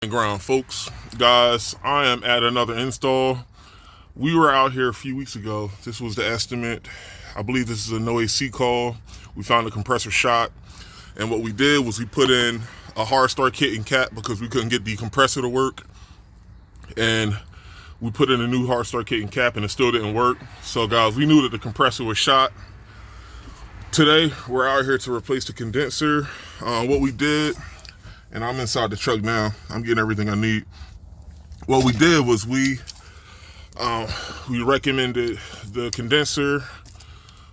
Ground folks, guys, I am at another install. We were out here a few weeks ago. This was the estimate. I believe this is a no AC call. We found a compressor shot, and what we did was we put in a hard start kit and cap because we couldn't get the compressor to work, and we put in a new hard start kit and cap and it still didn't work. So guys, we knew that the compressor was shot. Today we're out here to replace the condenser. What we did, and I'm inside the truck now, I'm getting everything I need. What we did was we recommended the condenser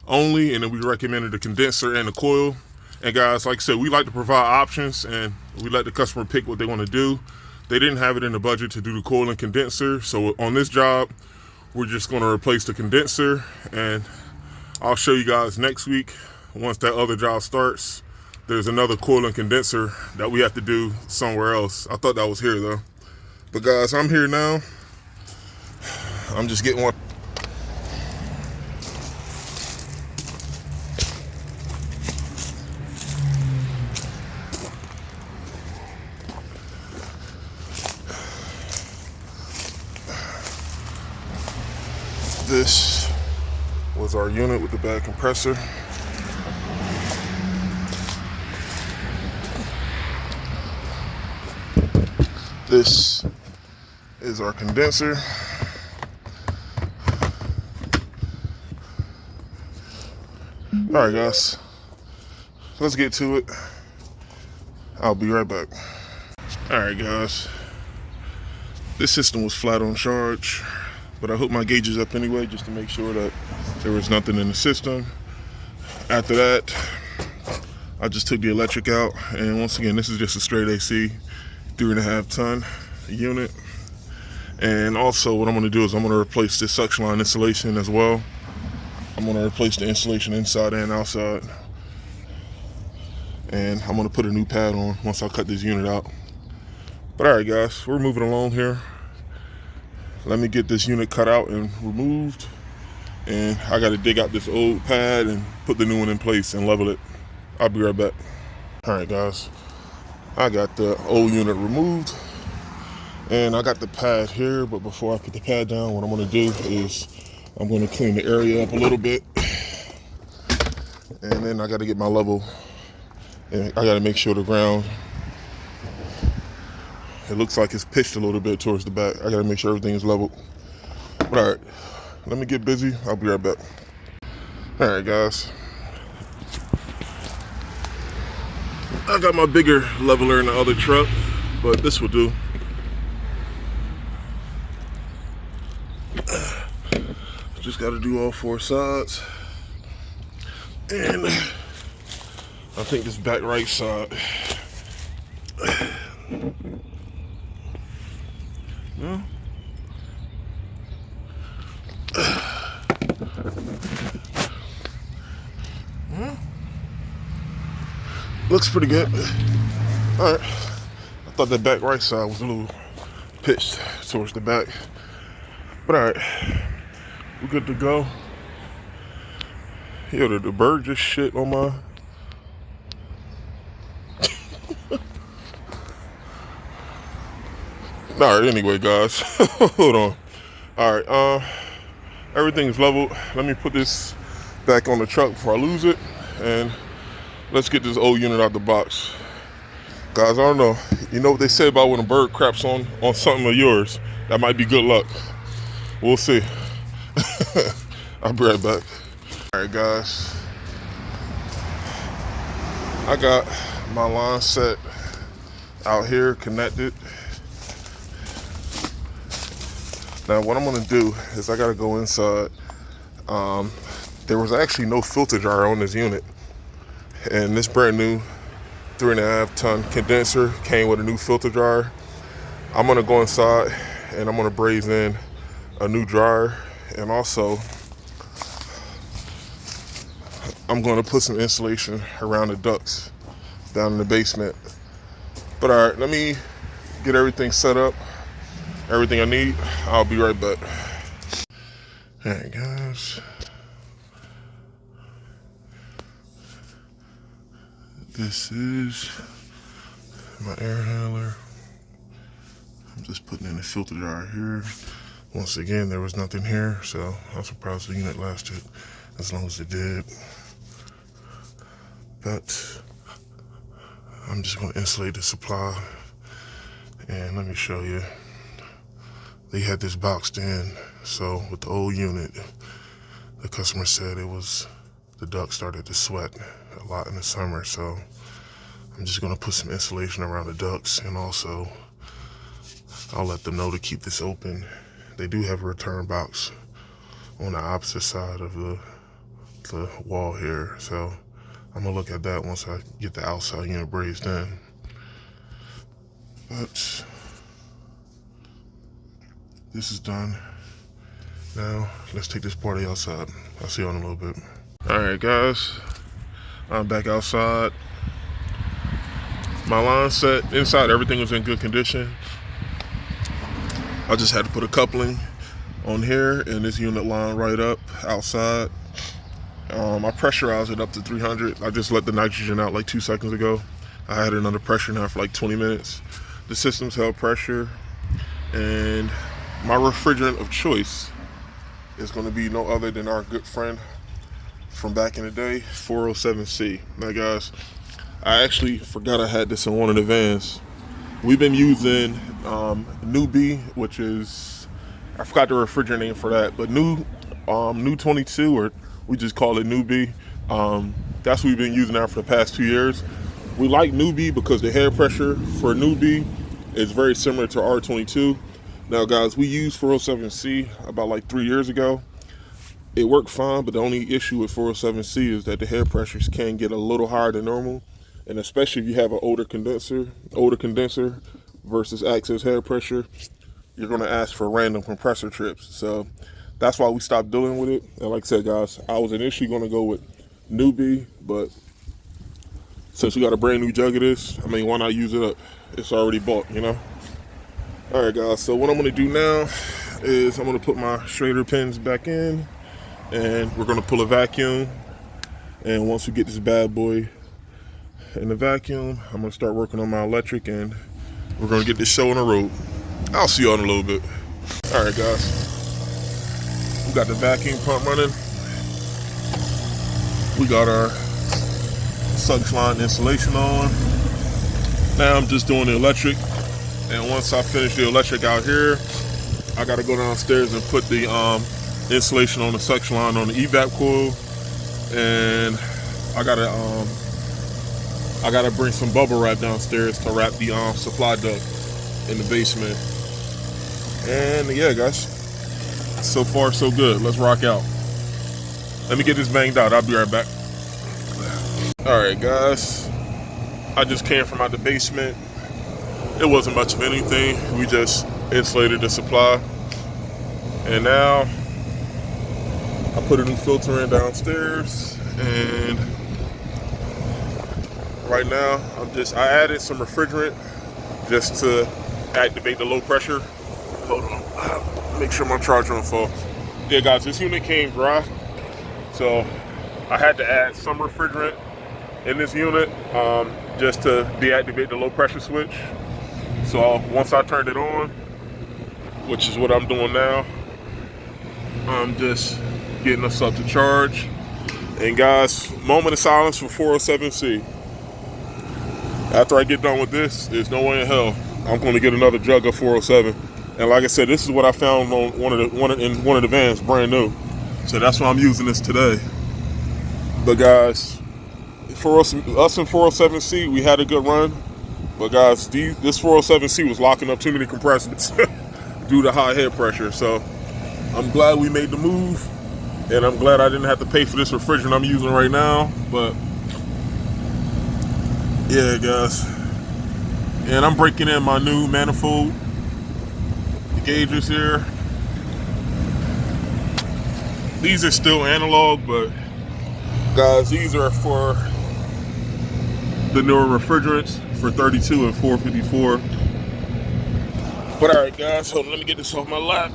only, and then we recommended the condenser and the coil. And guys, like I said, we like to provide options and we let the customer pick what they want to do. They didn't have it in the budget to do the coil and condenser, so on this job we're just going to replace the condenser, and I'll show you guys next week once that other job starts. There's another coil and condenser that we have to do somewhere else. I thought that was here though. But guys, I'm here now. I'm just getting one. This was our unit with the bad compressor. This is our condenser. All right, guys, let's get to it. I'll be right back. All right, guys, this system was flat on charge, but I hooked my gauges up anyway just to make sure that there was nothing in the system. After that, I just took the electric out, and once again, this is just a straight AC 3.5 ton unit. And also what I'm going to do is I'm going to replace this suction line insulation as well. I'm going to replace the insulation inside and outside, and I'm going to put a new pad on once I cut this unit out. But all right, guys, we're moving along here. Let me get this unit cut out and removed, and I got to dig out this old pad and put the new one in place and level it. I'll be right back. All right, guys, I got the old unit removed and I got the pad here, but before I put the pad down, what I'm going to do is I'm going to clean the area up a little bit, and then I got to get my level, and I got to make sure the ground, it looks like it's pitched a little bit towards the back. I got to make sure everything is leveled. But all right, let me get busy. I'll be right back. All right, guys, I got my bigger leveler in the other truck, but this will do. Just got to do all 4 sides, and I think this back right side. No. Looks pretty good. All right. I thought that back right side was a little pitched towards the back, but all right, we're good to go. Yo, the bird just shit on my. All right, anyway, guys, hold on. All right, everything's leveled. Let me put this back on the truck before I lose it, and let's get this old unit out the box. Guys, I don't know. You know what they say about when a bird craps on something of yours? That might be good luck. We'll see. I'll be right back. All right, guys. I got my line set out here connected. Now what I'm gonna do is I gotta go inside. There was actually no filter dryer on this unit, and this brand new 3.5 ton condenser came with a new filter dryer. I'm gonna go inside and I'm gonna braze in a new dryer, and also I'm gonna put some insulation around the ducts down in the basement. But all right, let me get everything set up, everything I need. I'll be right back. All right, guys. This is my air handler. I'm just putting in the filter dryer here. Once again, there was nothing here, so I'm surprised the unit lasted as long as it did. But I'm just going to insulate the supply, and let me show you. They had this boxed in, so with the old unit, the customer said the duct started to sweat a lot in the summer, so I'm just going to put some insulation around the ducts, and also I'll let them know to keep this open. They do have a return box on the opposite side of the wall here, so I'm gonna look at that once I get the outside unit brazed in. But this is done. Now let's take this party outside. I'll see you in a little bit. All right, guys, I'm back outside. My line set inside, everything was in good condition. I just had to put a coupling on here and this unit line right up outside. I pressurized it up to 300. I just let the nitrogen out like 2 seconds ago. I had it under pressure now for like 20 minutes. The system's held pressure, and my refrigerant of choice is going to be no other than our good friend from back in the day, 407C. Now guys, I actually forgot I had this in one of the vans. We've been using Newbie, which is, I forgot the refrigerant name for that, but New 22, or we just call it Newbie. That's what we've been using now for the past 2 years. We like Newbie because the air pressure for Newbie is very similar to R22. Now guys, we used 407C about like 3 years ago. It worked fine, but the only issue with 407C is that the air pressures can get a little higher than normal. And especially if you have an older condenser versus access air pressure, you're gonna ask for random compressor trips. So that's why we stopped dealing with it. And like I said, guys, I was initially gonna go with Newbie, but since we got a brand new jug of this, I mean, why not use it up? It's already bought, you know? All right, guys, so what I'm gonna do now is I'm gonna put my Schrader pins back in, and we're gonna pull a vacuum. And once we get this bad boy in the vacuum, I'm gonna start working on my electric, and we're gonna get this show on the road. I'll see you in a little bit. All right, guys, we got the vacuum pump running. We got our suction line insulation on. Now I'm just doing the electric, and once I finish the electric out here, I gotta go downstairs and put the insulation on the suction line on the evap coil, and I gotta bring some bubble wrap downstairs to wrap the supply duct in the basement. And yeah, guys, so far so good. Let's rock out. Let me get this banged out. I'll be right back. All right, guys, I just came from out the basement. It wasn't much of anything. We just insulated the supply, and now I put a new filter in downstairs, and right now I added some refrigerant just to activate the low pressure. Hold on, make sure my charger don't fall. Yeah, guys, this unit came dry, so I had to add some refrigerant in this unit just to deactivate the low pressure switch. So once I turned it on, which is what I'm doing now, I'm just getting us up to charge. And guys, moment of silence for 407C. After I get done with this, there's no way in hell I'm going to get another jug of 407. And like I said, this is what I found on one of the vans, brand new. So that's why I'm using this today. But guys, for us in 407C, we had a good run. But guys, this 407C was locking up too many compressors due to high head pressure. So I'm glad we made the move, and I'm glad I didn't have to pay for this refrigerant I'm using right now. But yeah, guys, and I'm breaking in my new manifold gauges here. These are still analog, but guys, these are for the newer refrigerants for 32 and 454. But all right, guys, hold on, let me get this off my lap.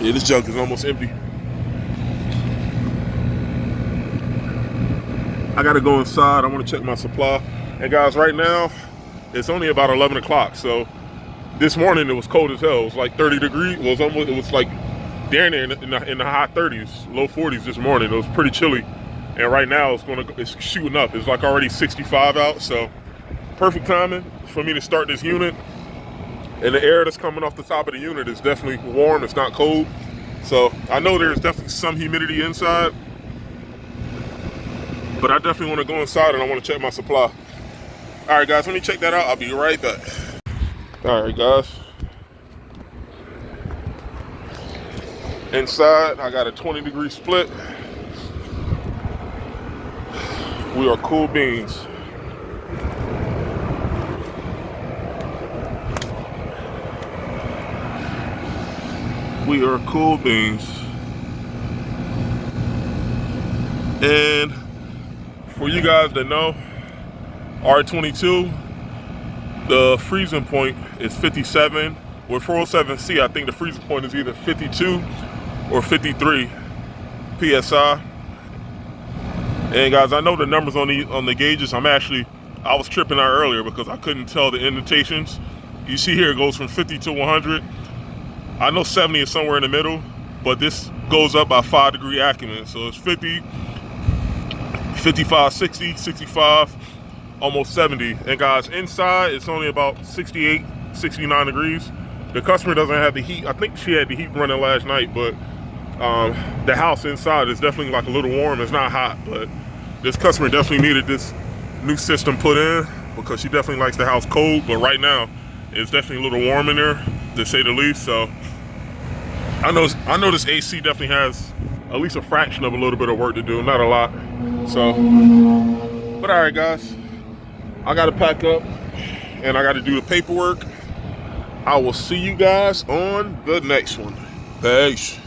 Yeah, this jug is almost empty. I gotta go inside. I want to check my supply. And guys, right now it's only about 11 o'clock, so This morning it was cold as hell. It was like 30 degrees. It was like down there in the high 30s, low 40s this morning. It was pretty chilly. And right now it's shooting up. It's like already 65 out. So perfect timing for me to start this unit. And the air that's coming off the top of the unit is definitely warm. It's not cold. So I know there's definitely some humidity inside, but I definitely want to go inside and I want to check my supply. All right, guys, let me check that out. I'll be right back. All right, guys. Inside, I got a 20-degree split. We are cool beans. We are cool beans. And for you guys that know, R22, the freezing point is 57. With 407C, I think the freezing point is either 52 or 53 PSI. And guys, I know the numbers on the gauges. I was tripping out earlier because I couldn't tell the indentations. You see here it goes from 50 to 100. I know 70 is somewhere in the middle, but this goes up by 5-degree acumen. So it's 50, 55, 60, 65, almost 70. And guys, inside it's only about 68, 69 degrees. The customer doesn't have the heat. I think she had the heat running last night, but the house inside is definitely like a little warm. It's not hot, but this customer definitely needed this new system put in because she definitely likes the house cold. But right now, it's definitely a little warm in there, to say the least. So I know this AC definitely has at least a fraction of a little bit of work to do, not a lot. So, but all right, guys, I got to pack up and I got to do the paperwork. I will see you guys on the next one. Peace.